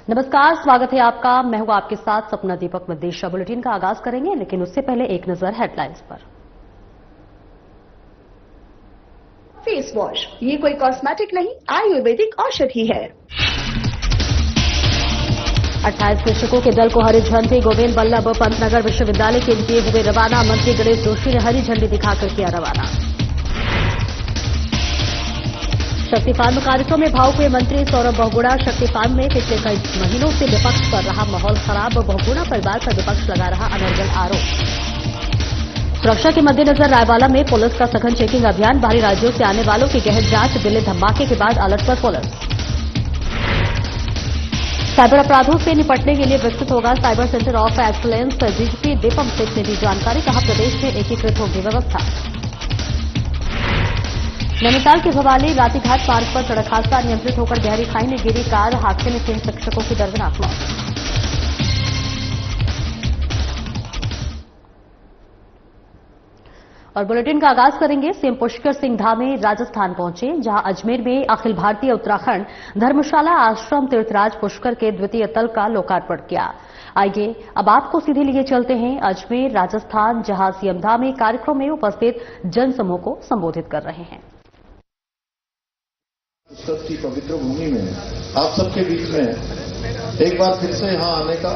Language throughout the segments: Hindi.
नमस्कार, स्वागत है आपका। मैं हूं आपके साथ सपना दीपक। मध्य बुलेटिन का आगाज करेंगे, लेकिन उससे पहले एक नजर हेडलाइंस पर। फेस वॉश ये कोई कॉस्मेटिक नहीं, आयुर्वेदिक औषधि है। 28 शिक्षकों के दल को हरी झंडी। गोविंद बल्लभ पंतनगर विश्वविद्यालय के लिए हुए रवाना। मंत्री गणेश जोशी ने हरी झंडी दिखाकर किया रवाना। शक्ति फार्म कार्यक्रम में भावुक हुए मंत्री सौरभ बहुगुणा। शक्ति फार्म में पिछले कई महीनों से विपक्ष पर रहा माहौल खराब। बहुगुणा परिवार पर विपक्ष लगा रहा अनर्गल आरोप। सुरक्षा के मद्देनजर रायवाला में पुलिस का सघन चेकिंग अभियान। बाहरी राज्यों से आने वालों की गहन जांच। दिल्ली धमाके के बाद अलर्ट पर पुलिस। साइबर अपराधों से निपटने के लिए विकसित होगा cyber centre of excellence. DGP Deepam Singh ने दी जानकारी। कहा, प्रदेश में एकीकृत होगी व्यवस्था। नैनीताल के भवाली रातीघाट मार्ग पर सड़क हादसा। नियंत्रित होकर गहरी खाई में गिरी कार। हादसे में 3 शिक्षकों की दर्दनाक मौत। और बुलेटिन का आगाज करेंगे। सीएम पुष्कर सिंह धामी राजस्थान पहुंचे, जहां अजमेर में अखिल भारतीय उत्तराखंड धर्मशाला आश्रम तीर्थराज पुष्कर के द्वितीय तल का लोकार्पण किया। आइए अब आपको सीधे लिए चलते हैं अजमेर, राजस्थान, जहां सीएम धामी कार्यक्रम में उपस्थित जनसमूह को संबोधित कर रहे हैं। पुष्कर की पवित्र भूमि में आप सबके बीच में एक बार फिर से यहां आने का,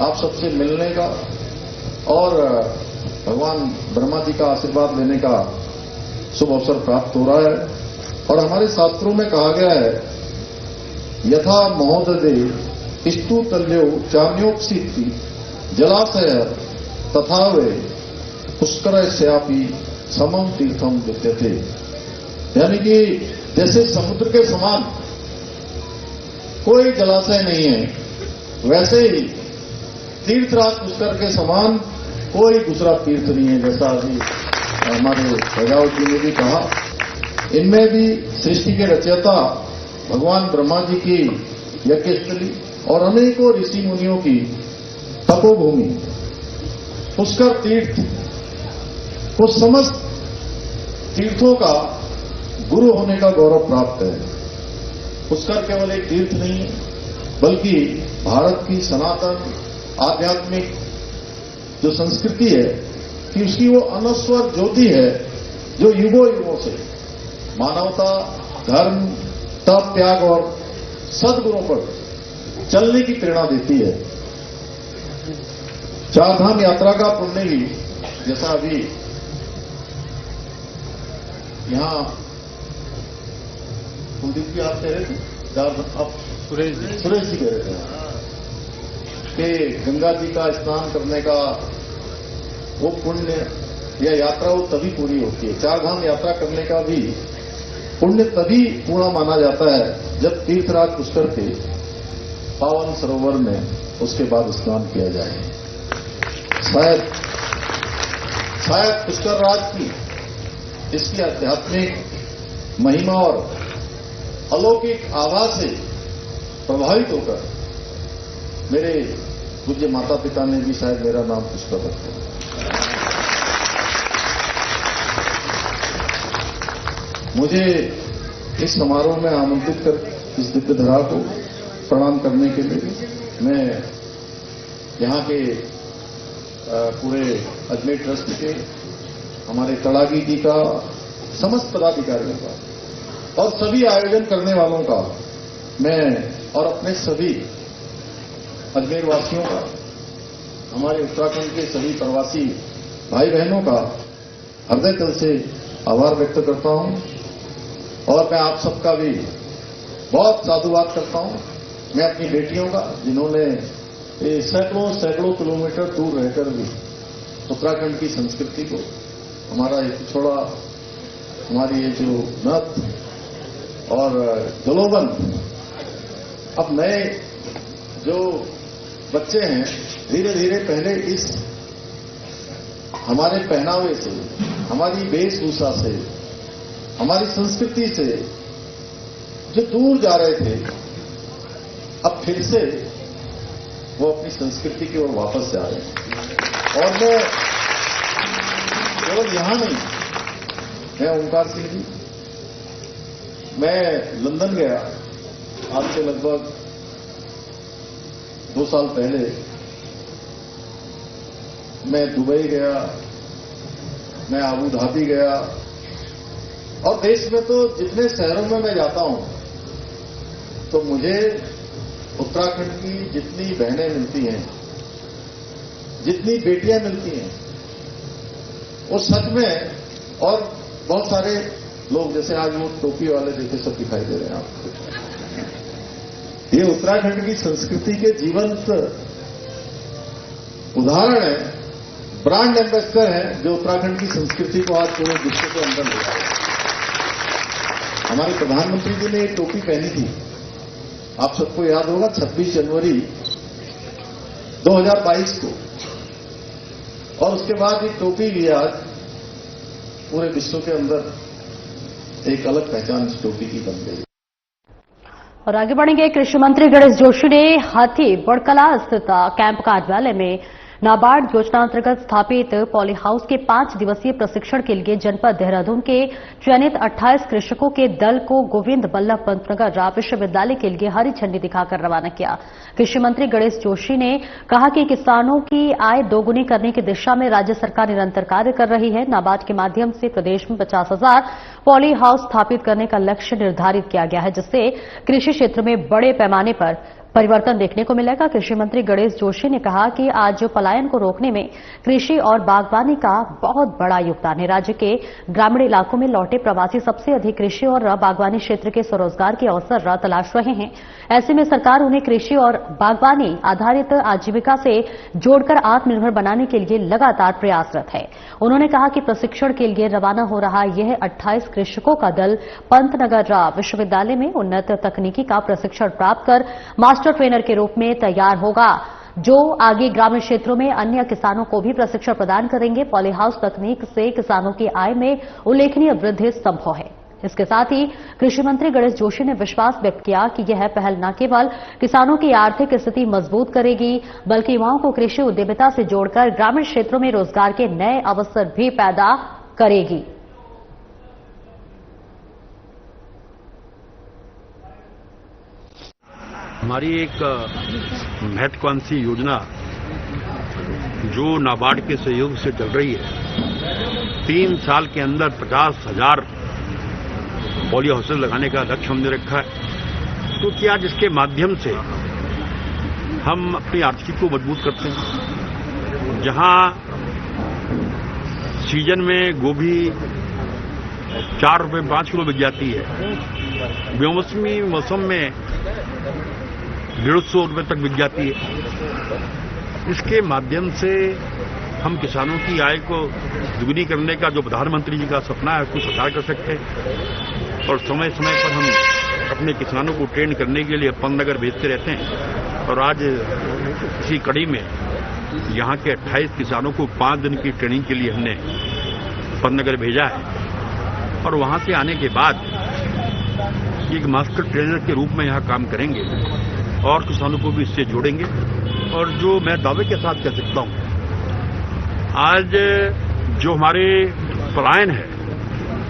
आप सबसे मिलने का और भगवान ब्रह्मा जी का आशीर्वाद लेने का शुभ अवसर प्राप्त हो रहा है। और हमारे शास्त्रों में कहा गया है, यथा महोदय स्तु तल्यो चान्योपसीति जलाशय तथा वे पुष्कर श्यापी समम तीर्थम विद्यते। यानी कि जैसे समुद्र के समान कोई जलाशय नहीं है, वैसे ही तीर्थराज पुष्कर के समान कोई दूसरा तीर्थ नहीं है। जैसा अभी हमारे प्रजावत जी ने भी कहा, इनमें भी सृष्टि के रचयिता भगवान ब्रह्मा जी की यज्ञस्थली और अनेकों ऋषि मुनियों की तपोभूमि पुष्कर तीर्थ को समस्त तीर्थों का गुरु होने का गौरव प्राप्त है। पुष्कर केवल एक तीर्थ नहीं है, बल्कि भारत की सनातन आध्यात्मिक जो संस्कृति है कि उसकी वो अनस्वर ज्योति है, जो युगों युगों से मानवता, धर्म, तप, त्याग और सद्गुणों पर चलने की प्रेरणा देती है। चारधाम यात्रा का पुण्य भी, जैसा अभी यहां कुलदीप जी आप कह रहे थे, अब सुरेश जी कह रहे थे कि गंगा जी का स्नान करने का वो पुण्य या यात्रा वो तभी पूरी होती है। चारधाम यात्रा करने का भी पुण्य तभी पूर्ण माना जाता है जब तीर्थराज पुष्कर के पावन सरोवर में उसके बाद स्नान किया जाए। शायद पुष्कर राज की इसकी आध्यात्मिक महिमा और अलौकिक आभा से प्रभावित होकर मेरे पूज्य माता पिता ने भी शायद मेरा नाम पुष्कर रखा। मुझे इस समारोह में आमंत्रित कर इस दिव्य धरा को प्रणाम करने के लिए मैं यहां के पूरे अजमेर ट्रस्ट के हमारे तड़ागी जी का, समस्त पदाधिकारियों का और सभी आयोजन करने वालों का मैं और अपने सभी अजमेर वासियों का, हमारे उत्तराखंड के सभी प्रवासी भाई बहनों का हृदय तल से आभार व्यक्त करता हूं। और मैं आप सबका भी बहुत साधुवाद करता हूं। मैं अपनी बेटियों का, जिन्होंने सैकड़ों सैकड़ों किलोमीटर दूर रहकर भी उत्तराखंड की संस्कृति को, हमारा ये पिछोड़ा, हमारी ये जो नथ और जलोबन, अब नए जो बच्चे हैं धीरे धीरे पहले इस हमारे पहनावे से, हमारी वेशभूषा से, हमारी संस्कृति से जो दूर जा रहे थे, अब फिर से वो अपनी संस्कृति की ओर वापस जा रहे हैं। और मैं केवल यहां नहीं, मैं ओंकार सिंह जी, मैं लंदन गया आज से लगभग 2 साल पहले मैं दुबई गया, मैं अबू धाबी गया, और देश में तो जितने शहरों में मैं जाता हूं तो मुझे उत्तराखंड की जितनी बहनें मिलती हैं, जितनी बेटियां मिलती हैं, वो सच में, और बहुत सारे लोग जैसे आज वो टोपी वाले देखे सब दिखाई दे रहे हैं आपको, ये उत्तराखंड की संस्कृति के जीवंत उदाहरण है, ब्रांड एम्बेसडर है, जो उत्तराखंड की संस्कृति को आज पूरे विश्व के अंदर ले आए। हमारे प्रधानमंत्री जी ने ये टोपी पहनी थी, आप सबको याद होगा, 26 जनवरी 2022 को, और उसके बाद ये टोपी भी आज पूरे विश्व के अंदर एक अलग पहचान इस टोपी की बन गई। और आगे बढ़ेंगे। कृषि मंत्री गणेश जोशी ने हाथी बड़कला स्थित कैंप कार्यालय में नाबार्ड योजना अंतर्गत स्थापित पॉली हाउस के 5 दिवसीय प्रशिक्षण के लिए जनपद देहरादून के चयनित 28 कृषकों के दल को गोविंद बल्लभ पंतनगर राव विश्वविद्यालय के लिए हरी झंडी दिखाकर रवाना किया। कृषि मंत्री गणेश जोशी ने कहा कि किसानों की आय दोगुनी करने की दिशा में राज्य सरकार निरंतर कार्य कर रही है। नाबार्ड के माध्यम से प्रदेश में 50,000 पॉली हाउस स्थापित करने का लक्ष्य निर्धारित किया गया है, जिससे कृषि क्षेत्र में बड़े पैमाने पर परिवर्तन देखने को मिलेगा। कृषि मंत्री गणेश जोशी ने कहा कि आज पलायन को रोकने में कृषि और बागवानी का बहुत बड़ा योगदान है। राज्य के ग्रामीण इलाकों में लौटे प्रवासी सबसे अधिक कृषि और बागवानी क्षेत्र के स्वरोजगार के अवसर तलाश रहे हैं। ऐसे में सरकार उन्हें कृषि और बागवानी आधारित आजीविका से जोड़कर आत्मनिर्भर बनाने के लिए लगातार प्रयासरत है। उन्होंने कहा कि प्रशिक्षण के लिए रवाना हो रहा यह 28 कृषकों का दल पंतनगर राव विश्वविद्यालय में उन्नत तकनीकी का प्रशिक्षण प्राप्त कर मास्टर ट्रेनर के रूप में तैयार होगा, जो आगे ग्रामीण क्षेत्रों में अन्य किसानों को भी प्रशिक्षण प्रदान करेंगे। पॉली हाउस तकनीक से किसानों की आय में उल्लेखनीय वृद्धि संभव है। इसके साथ ही कृषि मंत्री गणेश जोशी ने विश्वास व्यक्त किया कि यह पहल न केवल किसानों की आर्थिक स्थिति मजबूत करेगी, बल्कि युवाओं को कृषि उद्यमिता से जोड़कर ग्रामीण क्षेत्रों में रोजगार के नए अवसर भी पैदा करेगी। हमारी एक महत्वाकांक्षी योजना जो नाबार्ड के सहयोग से चल रही है, 3 साल के अंदर 50,000 पॉली हाउसेज लगाने का लक्ष्य हमने रखा है, क्योंकि आज इसके माध्यम से हम अपनी आर्थिकी को मजबूत करते हैं। जहां सीजन में गोभी 4 रुपये 5 किलो बिक जाती है, बेमौसमी मौसम में 150 रुपये तक बिक जाती है। इसके माध्यम से हम किसानों की आय को दुगनी करने का जो प्रधानमंत्री जी का सपना है उसको साकार कर सकते हैं, और समय समय पर हम अपने किसानों को ट्रेन करने के लिए पंतनगर भेजते रहते हैं। और आज इसी कड़ी में यहाँ के 28 किसानों को 5 दिन की ट्रेनिंग के लिए हमने पंतनगर भेजा है, और वहाँ से आने के बाद एक मास्टर ट्रेनर के रूप में यहाँ काम करेंगे और किसानों को भी इससे जोड़ेंगे। और जो मैं दावे के साथ कह सकता हूँ, आज जो हमारे पलायन है,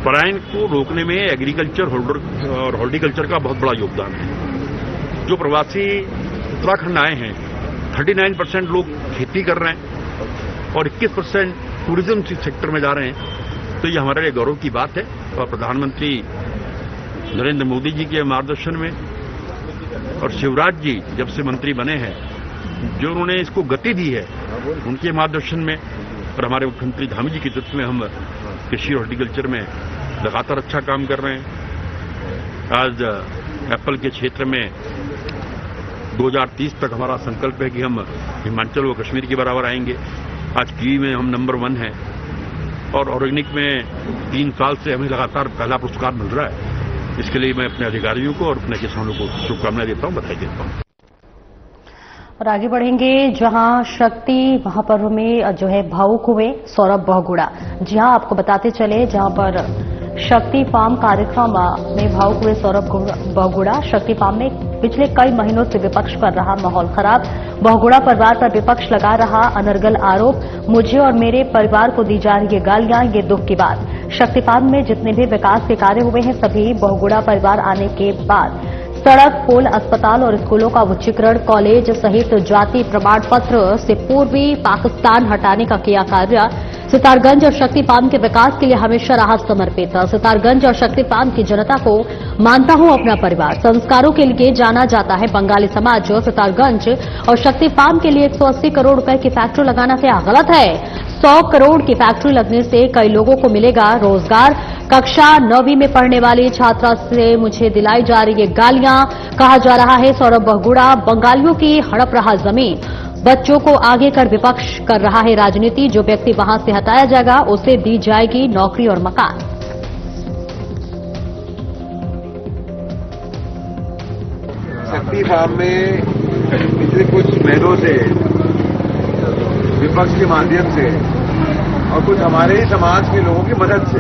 पलायन को रोकने में एग्रीकल्चर और हॉर्टिकल्चर का बहुत बड़ा योगदान है। जो प्रवासी उत्तराखंड आए हैं, 39% लोग खेती कर रहे हैं और 21% टूरिज्म सेक्टर में जा रहे हैं, तो ये हमारे लिए गौरव की बात है। और प्रधानमंत्री नरेंद्र मोदी जी के मार्गदर्शन में और शिवराज जी जब से मंत्री बने हैं, जो उन्होंने इसको गति दी है, उनके मार्गदर्शन में और हमारे मुख्यमंत्री धामी जी के नेतृत्व में हम कृषि और हॉर्टिकल्चर में लगातार अच्छा काम कर रहे हैं। आज एप्पल के क्षेत्र में 2030 तक हमारा संकल्प है कि हम हिमाचल व कश्मीर के बराबर आएंगे। आज कीवी में हम नंबर 1 हैं, और ऑर्गेनिक में 3 साल से हमें लगातार पहला पुरस्कार मिल रहा है। इसके लिए मैं अपने अधिकारियों को और अपने किसानों को शुभकामनाएं देता हूं, बधाई देता हूं। और आगे बढ़ेंगे, जहां शक्ति महापर्व में जो है भावुक हुए सौरभ बहुगुणा। जी हां, आपको बताते चले, जहां पर शक्ति फार्म कार्यक्रम में भावुक हुए सौरभ बहुगुणा। शक्ति फार्म में पिछले कई महीनों से विपक्ष पर रहा माहौल खराब। बहुगुणा परिवार पर विपक्ष लगा रहा अनर्गल आरोप, मुझे और मेरे परिवार को दी जा रही ये गालियां, ये दुख की बात। शक्ति फार्म में जितने भी विकास के कार्य हुए हैं, सभी बहुगुणा परिवार आने के बाद सड़क, पुल, अस्पताल और स्कूलों का उच्चीकरण, कॉलेज सहित जाति प्रमाण पत्र से पूर्वी पाकिस्तान हटाने का किया कार्य। सितारगंज और शक्ति फार्म के विकास के लिए हमेशा रहा समर्पित। सितारगंज और शक्ति फार्म की जनता को मानता हूं अपना परिवार। संस्कारों के लिए जाना जाता है बंगाली समाज। सितारगंज और शक्ति फार्म के लिए 180 करोड़ रुपए की फैक्ट्री लगाना क्या गलत है? 100 करोड़ की फैक्ट्री लगने से कई लोगों को मिलेगा रोजगार। कक्षा 9वीं में पढ़ने वाली छात्रा से मुझे दिलाई जा रही है गालियां। कहा जा रहा है सौरभ बहुगुणा बंगालियों की हड़प रहा जमीन। बच्चों को आगे कर विपक्ष कर रहा है राजनीति। जो व्यक्ति वहां से हटाया जाएगा उसे दी जाएगी नौकरी और मकान। शक्ति फार्म में पिछले कुछ महीनों से विपक्ष के माध्यम से और कुछ हमारे ही समाज के लोगों की मदद से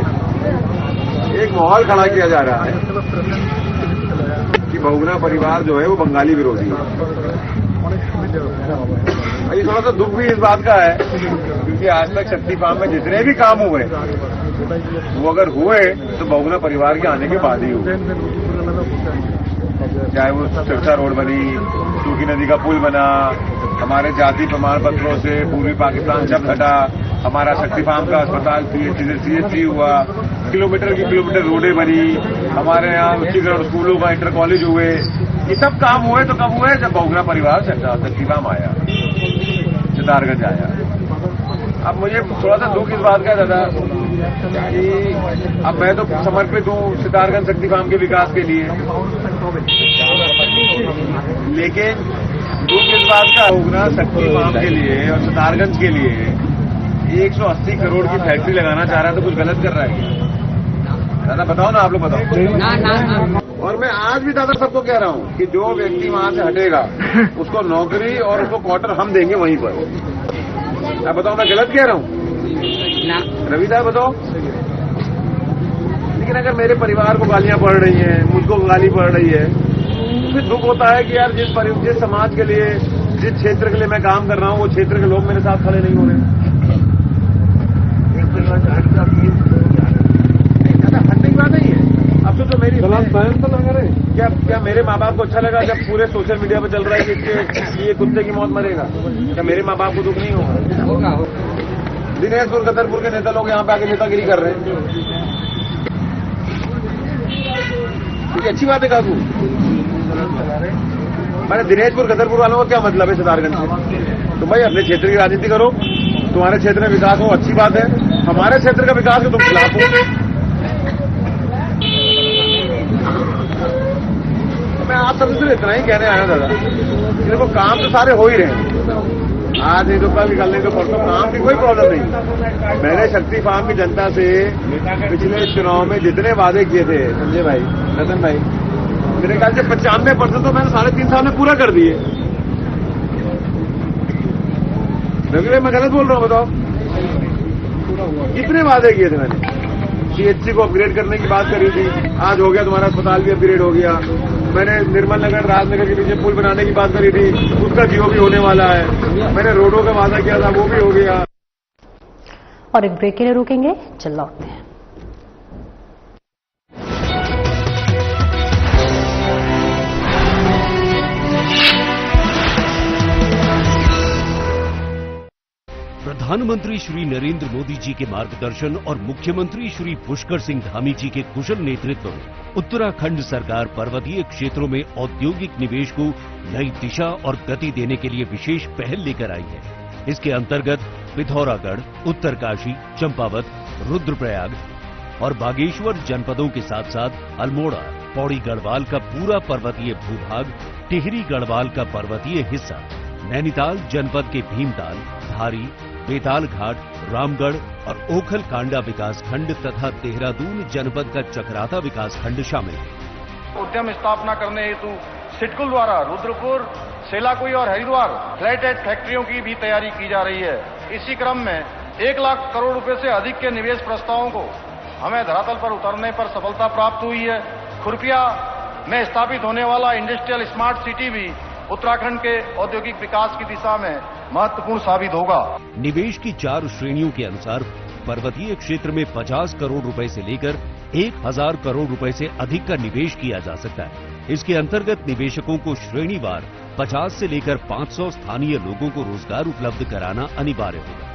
एक माहौल खड़ा किया जा रहा है कि बहुगुणा परिवार जो है वो बंगाली विरोधी है। ये थोड़ा सा दुख भी इस बात का है क्योंकि आज तक शक्ति फार्म में जितने भी काम हुए वो अगर हुए तो बहुगुणा परिवार के आने के बाद ही हुए। चाहे वो सिरसा रोड बनी, सूखी नदी का पुल बना, हमारे जाति प्रमाण पत्रों से पूर्वी पाकिस्तान शब्द हटा, हमारा शक्ति फार्म का अस्पताल CHC हुआ, किलोमीटर की किलोमीटर रोडें बनी, हमारे यहाँ उच्चीकरण स्कूलों का इंटर कॉलेज हुए। ये सब काम हुए तो कब हुए? जब बहुगुणा परिवार शक्ति फार्म आया, सितारगंज आया। अब मुझे थोड़ा सा दुख इस बात का है दादा कि अब मैं तो समर्पित हूँ सितारगंज शक्ति फार्म के विकास के लिए, लेकिन दुख इस बात का बहुगुणा शक्ति फार्म के लिए और सितारगंज के लिए 180 करोड़ की फैक्ट्री लगाना चाह रहा है तो कुछ गलत कर रहा है दादा? बताओ ना, आप लोग बताओ। और मैं आज भी दादा सबको कह रहा हूँ कि जो व्यक्ति वहां से हटेगा उसको नौकरी और उसको क्वार्टर हम देंगे वहीं पर। आप बताओ, मैं गलत कह रहा हूँ? रविदा बताओ। लेकिन अगर मेरे परिवार को गालियां पड़ रही हैं, मुझको गाली पड़ रही है, तो फिर दुख होता है कि यार जिस समाज के लिए, जिस क्षेत्र के लिए मैं काम कर रहा हूँ वो क्षेत्र के लोग मेरे साथ खड़े नहीं हो रहे। हटने की बात नहीं है। अब तो मेरी क्या मेरे माँ बाप को अच्छा लगा जब पूरे सोशल मीडिया पे चल रहा है कि ये कुत्ते की मौत मरेगा? क्या मेरे माँ बाप को दुख नहीं होगा? दिनेशपुर गदरपुर के नेता लोग यहाँ पे आके नेतागिरी कर रहे हैं। ये अच्छी बात है काकू। मैंने दिनेशपुर गदरपुर वालों का क्या मतलब है सितारगंज से? तुम भाई अपने क्षेत्र की राजनीति करो, तुम्हारे क्षेत्र में विकास हो, अच्छी बात है। हमारे क्षेत्र का विकास हो तुम खिलाफ हो। मैं आप सबसे सिर्फ इतना ही कहने आया दादा, देखो काम तो सारे हो ही रहे, आज नहीं तो कल, कल नहीं तो परसों, काम की कोई प्रॉब्लम नहीं। मैंने शक्ति फार्म की जनता से पिछले चुनाव में जितने वादे किए थे संजय भाई, रतन भाई, मेरे ख्याल से 95% तो मैंने 3.5 साल में पूरा कर दिए। रवि भाई मैं गलत बोल रहा हूँ? बताओ कितने वादे किए थे मैंने? CHC को अपग्रेड करने की बात करी थी, आज हो गया, तुम्हारा अस्पताल भी अपग्रेड हो गया। मैंने निर्मल नगर राजनगर के पीछे पुल बनाने की बात करी थी, उसका GO भी होने वाला है। मैंने रोडों का वादा किया था, वो भी हो गया। और एक ब्रेक के लिए रुकेंगे, चल लौटते हैं। प्रधानमंत्री श्री नरेंद्र मोदी जी के मार्गदर्शन और मुख्यमंत्री श्री पुष्कर सिंह धामी जी के कुशल नेतृत्व में उत्तराखंड सरकार पर्वतीय क्षेत्रों में औद्योगिक निवेश को नई दिशा और गति देने के लिए विशेष पहल लेकर आई है। इसके अंतर्गत पिथौरागढ़, उत्तरकाशी, चंपावत, रुद्रप्रयाग और बागेश्वर जनपदों के साथ साथ अल्मोड़ा, पौड़ी गढ़वाल का पूरा पर्वतीय भूभाग, टिहरी गढ़वाल का पर्वतीय हिस्सा, नैनीताल जनपद के भीमताल, धारी, बेताल घाट, रामगढ़ और ओखल कांडा विकास खंड तथा देहरादून जनपद का चकराता विकास खंड शामिल है। उद्यम स्थापना करने हेतु सिडकुल द्वारा रुद्रपुर, सेलाकुई और हरिद्वार फ्लैट एड फैक्ट्रियों की भी तैयारी की जा रही है। इसी क्रम में 1 लाख करोड़ रुपए से अधिक के निवेश प्रस्तावों को हमें धरातल पर उतरने पर सफलता प्राप्त हुई है। खुरपिया में स्थापित होने वाला इंडस्ट्रियल स्मार्ट सिटी भी उत्तराखंड के औद्योगिक विकास की दिशा में महत्वपूर्ण साबित होगा। निवेश की 4 श्रेणियों के अनुसार पर्वतीय क्षेत्र में 50 करोड़ रुपए से लेकर 1000 करोड़ रुपए से अधिक का निवेश किया जा सकता है। इसके अंतर्गत निवेशकों को श्रेणीवार 50 से लेकर 500 स्थानीय लोगों को रोजगार उपलब्ध कराना अनिवार्य होगा।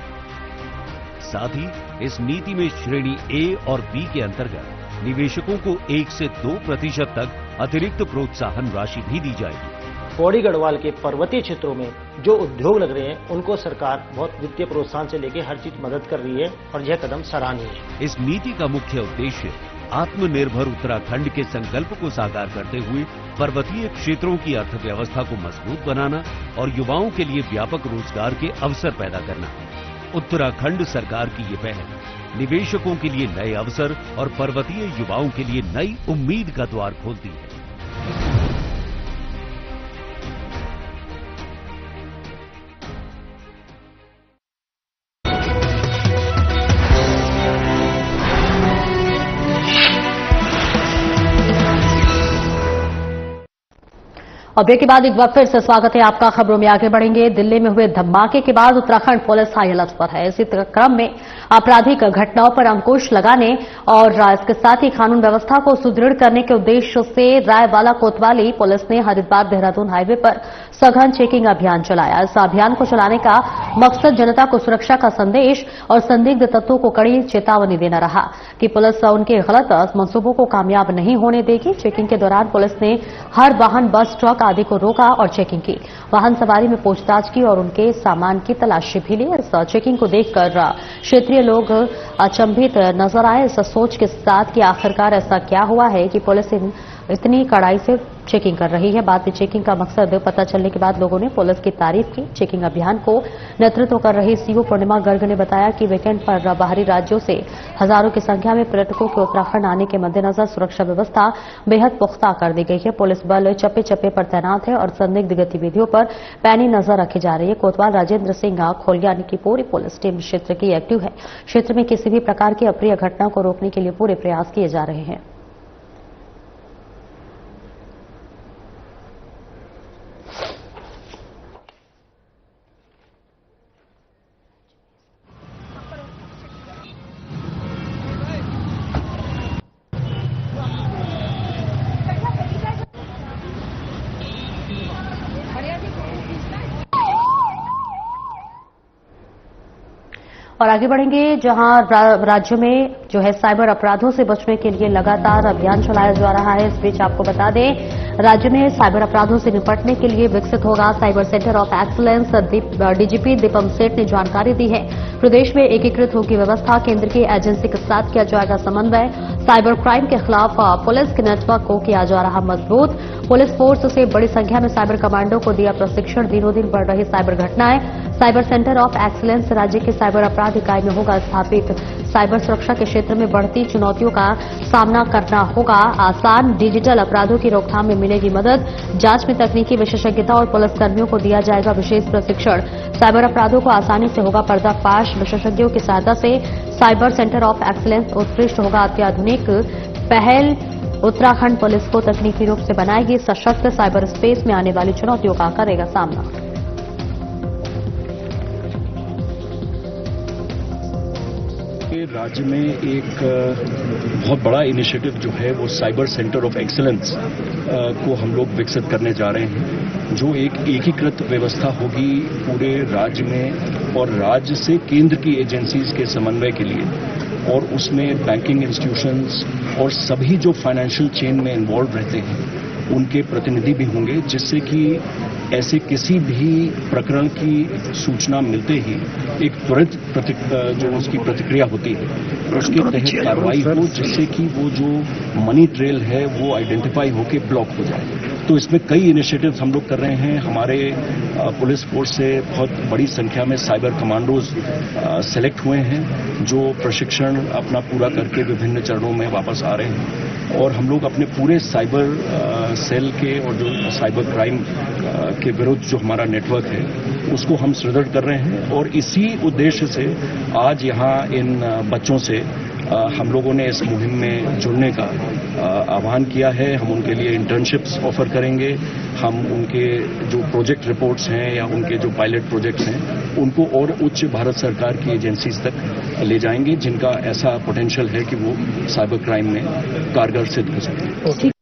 साथ ही इस नीति में श्रेणी ए और बी के अंतर्गत निवेशकों को 1 से 2% तक अतिरिक्त प्रोत्साहन राशि भी दी जाएगी। पौड़ी गढ़वाल के पर्वतीय क्षेत्रों में जो उद्योग लग रहे हैं उनको सरकार बहुत वित्तीय प्रोत्साहन से लेकर हर चीज मदद कर रही है और यह कदम सराहनीय है। इस नीति का मुख्य उद्देश्य आत्मनिर्भर उत्तराखंड के संकल्प को साकार करते हुए पर्वतीय क्षेत्रों की अर्थव्यवस्था को मजबूत बनाना और युवाओं के लिए व्यापक रोजगार के अवसर पैदा करना। उत्तराखंड सरकार की ये पहल निवेशकों के लिए नए अवसर और पर्वतीय युवाओं के लिए नई उम्मीद का द्वार खोलती है। और ब्रेक के बाद एक बार फिर से स्वागत है आपका। खबरों में आगे बढ़ेंगे। दिल्ली में हुए धमाके के बाद उत्तराखंड पुलिस हाई अलर्ट पर है। इसी क्रम में आपराधिक घटनाओं पर अंकुश लगाने और इसके साथ ही कानून व्यवस्था को सुदृढ़ करने के उद्देश्य से रायवाला कोतवाली पुलिस ने हरिद्वार देहरादून हाईवे पर सघन चेकिंग अभियान चलाया। इस अभियान को चलाने का मकसद जनता को सुरक्षा का संदेश और संदिग्ध तत्वों को कड़ी चेतावनी देना रहा कि पुलिस उनके गलत मंसूबों को कामयाब नहीं होने देगी। चेकिंग के दौरान पुलिस ने हर वाहन, बस, ट्रक आदि को रोका और चेकिंग की। वाहन सवारी में पूछताछ की और उनके सामान की तलाशी भी ली। इस चेकिंग को देखकर क्षेत्रीय लोग अचंभित नजर आए, इस सोच के साथ कि आखिरकार ऐसा क्या हुआ है कि पुलिस इतनी कड़ाई से चेकिंग कर रही है। बाद में चेकिंग का मकसद पता चलने के बाद लोगों ने पुलिस की तारीफ की। चेकिंग अभियान को नेतृत्व कर रही सीओ पूर्णिमा गर्ग ने बताया कि वीकेंड पर बाहरी राज्यों से हजारों की संख्या में पर्यटकों के उत्तराखंड आने के मद्देनजर सुरक्षा व्यवस्था बेहद पुख्ता कर दी गई है। पुलिस बल चप्पे चप्पे पर तैनात है और संदिग्ध गतिविधियों पर पैनी नजर रखी जा रही है। कोतवाल राजेंद्र सिंह खोलियानी की पूरी पुलिस टीम क्षेत्र की एक्टिव है। क्षेत्र में किसी भी प्रकार की अप्रिय घटना को रोकने के लिए पूरे प्रयास किए जा रहे हैं। और आगे बढ़ेंगे, जहां राज्य में जो है साइबर अपराधों से बचने के लिए लगातार अभियान चलाया जा रहा है। इस बीच आपको बता दें, राज्य में साइबर अपराधों से निपटने के लिए विकसित होगा cyber centre of excellence. DGP Deepam सेठ ने जानकारी दी है। प्रदेश में एकीकृत होगी व्यवस्था, केंद्र की एजेंसी के साथ किया जाएगा समन्वय। साइबर क्राइम के खिलाफ पुलिस के नेटवर्क को किया जा रहा मजबूत। पुलिस फोर्स से बड़ी संख्या में साइबर कमांडो को दिया प्रशिक्षण। दिनों दिन बढ़ रही साइबर घटनाएं। साइबर सेंटर ऑफ एक्सीलेंस राज्य के साइबर अपराध इकाई में होगा स्थापित। साइबर सुरक्षा के क्षेत्र में बढ़ती चुनौतियों का सामना करना होगा आसान। डिजिटल अपराधों की रोकथाम में मिलेगी मदद। जांच में तकनीकी विशेषज्ञता और पुलिसकर्मियों को दिया जाएगा विशेष प्रशिक्षण। साइबर अपराधों को आसानी से होगा पर्दाफाश। विशेषज्ञों की सहायता से साइबर सेंटर ऑफ एक्सीलेंस उत्कृष्ट होगा अत्याधुनिक पहल। उत्तराखंड पुलिस को तकनीकी रूप से बनाएगी सशक्त। साइबर स्पेस में आने वाली चुनौतियों का करेगा सामना। राज्य में एक बहुत बड़ा इनिशिएटिव जो है वो साइबर सेंटर ऑफ एक्सीलेंस को हम लोग विकसित करने जा रहे हैं, जो एक एकीकृत व्यवस्था होगी पूरे राज्य में और राज्य से केंद्र की एजेंसीज के समन्वय के लिए। और उसमें बैंकिंग इंस्टीट्यूशंस और सभी जो फाइनेंशियल चेन में इन्वॉल्व रहते हैं उनके प्रतिनिधि भी होंगे, जिससे कि ऐसे किसी भी प्रकरण की सूचना मिलते ही एक त्वरित जो उसकी प्रतिक्रिया होती है उसके तहत कार्रवाई हो, जिससे कि वो जो मनी ट्रेल है वो आइडेंटिफाई होकर ब्लॉक हो जाए। तो इसमें कई इनिशिएटिव्स हम लोग कर रहे हैं। हमारे पुलिस फोर्स से बहुत बड़ी संख्या में साइबर कमांडोज सेलेक्ट हुए हैं, जो प्रशिक्षण अपना पूरा करके विभिन्न चरणों में वापस आ रहे हैं। और हम लोग अपने पूरे साइबर सेल के और जो साइबर क्राइम के विरुद्ध जो हमारा नेटवर्क है उसको हम सुदृढ़ कर रहे हैं। और इसी उद्देश्य से आज यहाँ इन बच्चों से हम लोगों ने इस मुहिम में जुड़ने का आह्वान किया है। हम उनके लिए इंटर्नशिप्स ऑफर करेंगे। हम उनके जो प्रोजेक्ट रिपोर्ट्स हैं या उनके जो पायलट प्रोजेक्ट्स हैं उनको और उच्च भारत सरकार की एजेंसीज तक ले जाएंगे जिनका ऐसा पोटेंशियल है कि वो साइबर क्राइम में कारगर सिद्ध हो सकते हैं।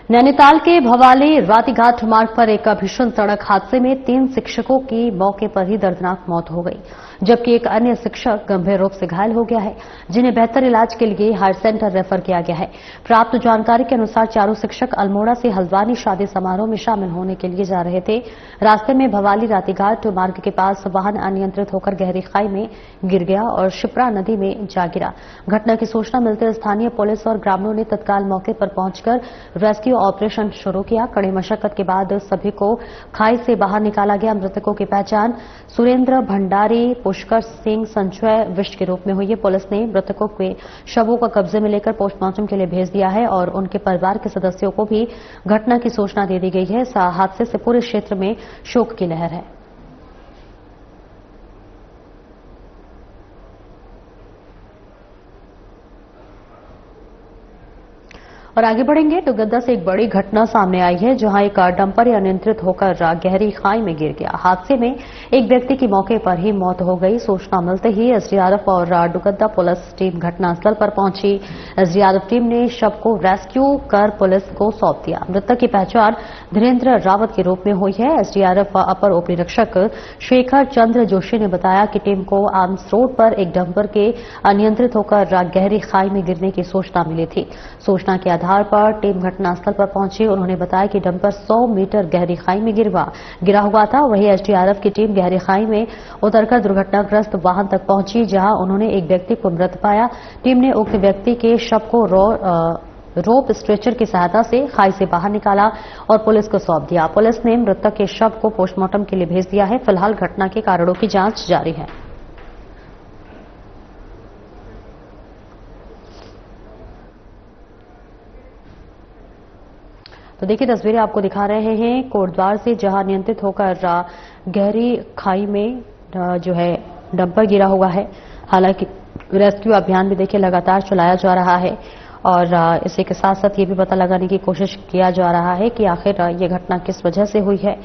नैनीताल के भवाली रातीघाट मार्ग पर एक भीषण सड़क हादसे में 3 शिक्षकों की मौके पर ही दर्दनाक मौत हो गई, जबकि एक अन्य शिक्षक गंभीर रूप से घायल हो गया है, जिन्हें बेहतर इलाज के लिए हायर सेंटर रेफर किया गया है। प्राप्त जानकारी के अनुसार चारों शिक्षक अल्मोड़ा से हल्द्वानी शादी समारोह में शामिल होने के लिए जा रहे थे। रास्ते में भवाली रातीघाट मार्ग के पास वाहन अनियंत्रित होकर गहरी खाई में गिर गया और शिप्रा नदी में जा गिरा। घटना की सूचना मिलते स्थानीय पुलिस और ग्रामीणों ने तत्काल मौके पर पहुंचकर रेस्क्यू ऑपरेशन शुरू किया। कड़ी मशक्कत के बाद सभी को खाई से बाहर निकाला गया। मृतकों की पहचान सुरेंद्र भंडारी, पुष्कर सिंह, संजय विष्ट के रूप में हुई है। पुलिस ने मृतकों के शवों को कब्जे में लेकर पोस्टमार्टम के लिए भेज दिया है और उनके परिवार के सदस्यों को भी घटना की सूचना दे दी गई है। इस हादसे से पूरे क्षेत्र में शोक की लहर है। और आगे बढ़ेंगे तो गद्दा से एक बड़ी घटना सामने आई है, जहां एक डंपर अनियंत्रित होकर गहरी खाई में गिर गया। हादसे में एक व्यक्ति की मौके पर ही मौत हो गई। सूचना मिलते ही एसडीआरएफ और डुगद्दा पुलिस टीम घटनास्थल पर पहुंची। एसडीआरएफ टीम ने शव को रेस्क्यू कर पुलिस को सौंप दिया। मृतक की पहचान धीरेन्द्र रावत के रूप में हुई है। एसडीआरएफ अपर उप निरीक्षक शेखर चंद्र जोशी ने बताया कि टीम को आर्म्स रोड पर एक डंपर के अनियंत्रित होकर गहरी खाई में गिरने की सूचना मिली थी। सूचना के आधार पर टीम घटनास्थल पर पहुंची। उन्होंने बताया कि डंपर 100 मीटर गहरी खाई में गिरा हुआ था। वहीं एसडीआरएफ की टीम गहरी खाई में उतरकर दुर्घटनाग्रस्त वाहन तक पहुंची, जहां उन्होंने एक व्यक्ति को मृत पाया। टीम ने उक्त व्यक्ति के शव को रोप स्ट्रेचर की सहायता से खाई से बाहर निकाला और पुलिस को सौंप दिया। पुलिस ने मृतक के शव को पोस्टमार्टम के लिए भेज दिया है। फिलहाल घटना के कारणों की जांच जारी है। तो देखिए तस्वीरें आपको दिखा रहे हैं कोटद्वार से, जहां नियंत्रित होकर गहरी खाई में जो है डंपर गिरा हुआ है। हालांकि रेस्क्यू अभियान भी देखिए लगातार चलाया जा रहा है और इसी के साथ साथ ये भी पता लगाने की कोशिश किया जा रहा है कि आखिर ये घटना किस वजह से हुई है,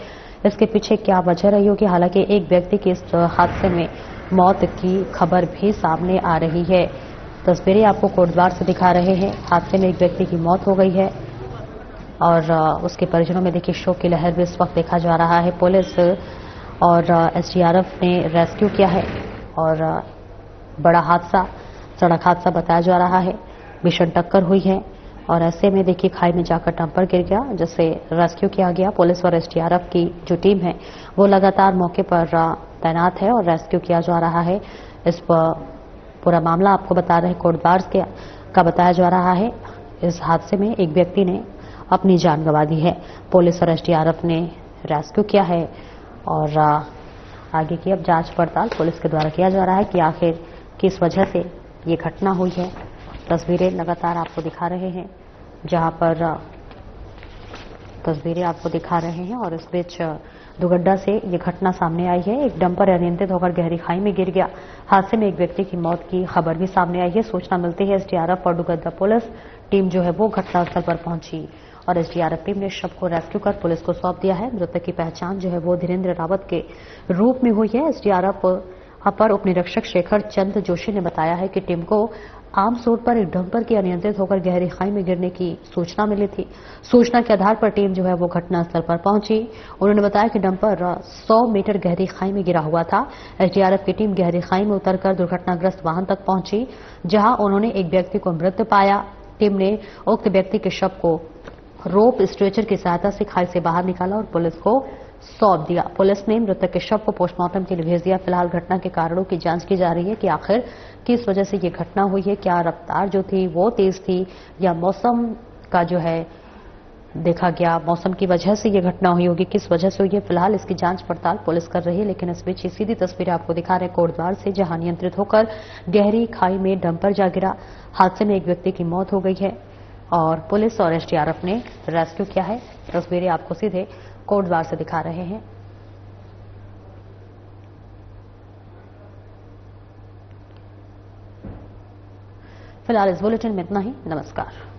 इसके पीछे क्या वजह रही होगी। हालांकि एक व्यक्ति की इस हादसे में मौत की खबर भी सामने आ रही है। तस्वीरें आपको कोटद्वार से दिखा रहे हैं। हादसे में एक व्यक्ति की मौत हो गई है और उसके परिजनों में देखिए शोक की लहर भी इस वक्त देखा जा रहा है। पुलिस और एसडीआरएफ ने रेस्क्यू किया है और बड़ा हादसा, सड़क हादसा बताया जा रहा है। भीषण टक्कर हुई है और ऐसे में देखिए खाई में जाकर डंपर गिर गया, जिससे रेस्क्यू किया गया। पुलिस और एसडीआरएफ की जो टीम है वो लगातार मौके पर तैनात है और रेस्क्यू किया जा रहा है। इस पूरा मामला आपको बता रहे कोटद्वार का बताया जा रहा है। इस हादसे में एक व्यक्ति ने अपनी जान गंवा दी है। पुलिस और एसडीआरएफ ने रेस्क्यू किया है और आगे की अब जांच पड़ताल पुलिस के द्वारा किया जा रहा है कि आखिर किस वजह से ये घटना हुई है। तस्वीरें लगातार आपको दिखा रहे हैं, जहां पर तस्वीरें आपको दिखा रहे हैं और इस बीच दुगड्डा से ये घटना सामने आई है। एक डंपर अनियंत्रित होकर गहरी खाई में गिर गया। हादसे में एक व्यक्ति की मौत की खबर भी सामने आई है। सूचना मिलते ही एसडीआरएफ और दुगड्डा पुलिस टीम जो है वो घटनास्थल पर पहुंची और एसडीआरएफ टीम ने शव को रेस्क्यू कर पुलिस को सौंप दिया है। मृतक की पहचान जो है वो धीरेन्द्र रावत के रूप में हुई है। एसडीआरएफ अपर उप निरीक्षक शेखर चंद्र जोशी ने बताया है कि टीम को आर्म्स रोड पर एक डंपर के अनियंत्रित होकर गहरी खाई में गिरने की सूचना मिली थी। सूचना के आधार पर टीम जो है वो घटनास्थल पर पहुंची। उन्होंने बताया कि डंपर 100 मीटर गहरी खाई में गिरा हुआ था। एसडीआरएफ की टीम गहरी खाई में उतरकर दुर्घटनाग्रस्त वाहन तक पहुंची, जहां उन्होंने एक व्यक्ति को मृत पाया। टीम ने उक्त व्यक्ति के शव को रोप स्ट्रेचर की सहायता से खाई से बाहर निकाला और पुलिस को सौंप दिया। पुलिस ने मृतक के शव को पोस्टमार्टम के लिए भेज दिया। फिलहाल घटना के कारणों की जांच की जा रही है कि आखिर किस वजह से ये घटना हुई है। क्या रफ्तार जो थी वो तेज थी या मौसम का जो है देखा गया, मौसम की वजह से ये घटना हुई होगी, किस वजह से हुई है। फिलहाल इसकी जांच पड़ताल पुलिस कर रही है। लेकिन इस बीच सीधी तस्वीरें आपको दिखा रहे कोटद्वार से, जहां नियंत्रित होकर गहरी खाई में डंपर जा गिरा। हादसे में एक व्यक्ति की मौत हो गई है और पुलिस और एसडीआरएफ ने रेस्क्यू किया है। तस्वीरें आपको सीधे कोटद्वार से दिखा रहे हैं। फिलहाल इस बुलेटिन में इतना ही। नमस्कार।